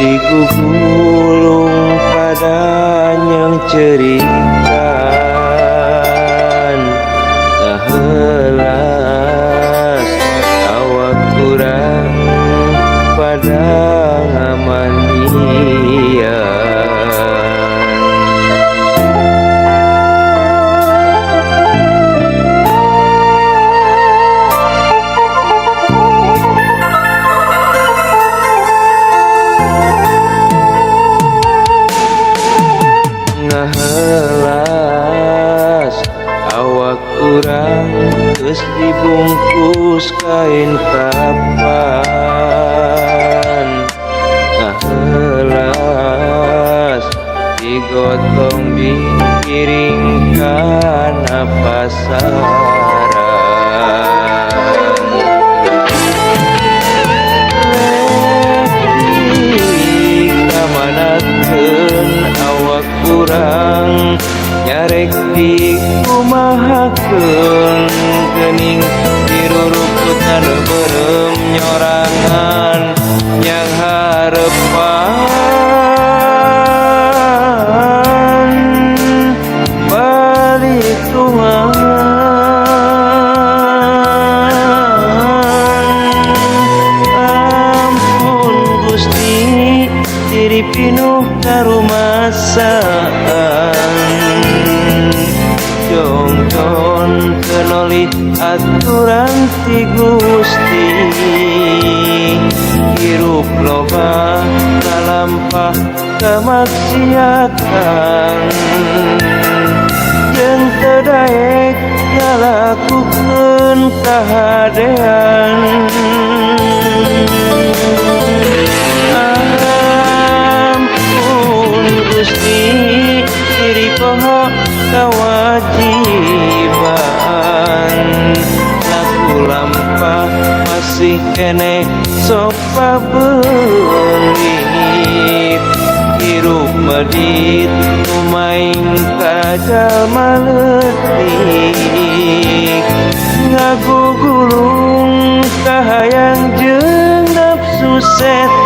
digugulung padanya cerikan helas awak kurang pada ngamandian. Ngahelas awak kurang geus dibungkus kain kapan. Ngahelas digotong dikiring kana pasaran. Kamanakeun awak kurang nyarek dikumahakeun geuning diruruputan beureum nyorangan yang harepan balik Tuhan. Ampun Gusti diri pinuh karumasaan jongjon kenoli aturan ti Gusti hirup loba ngalampah kamaksiatan jeung teu daek ngalakukeun kahadean. Gusti diri poho kewajiban laku lampah masih kene sok pabelit hirup medit lumaing ka jalma leutik ngagugulung kahayang jeung nafsu setan.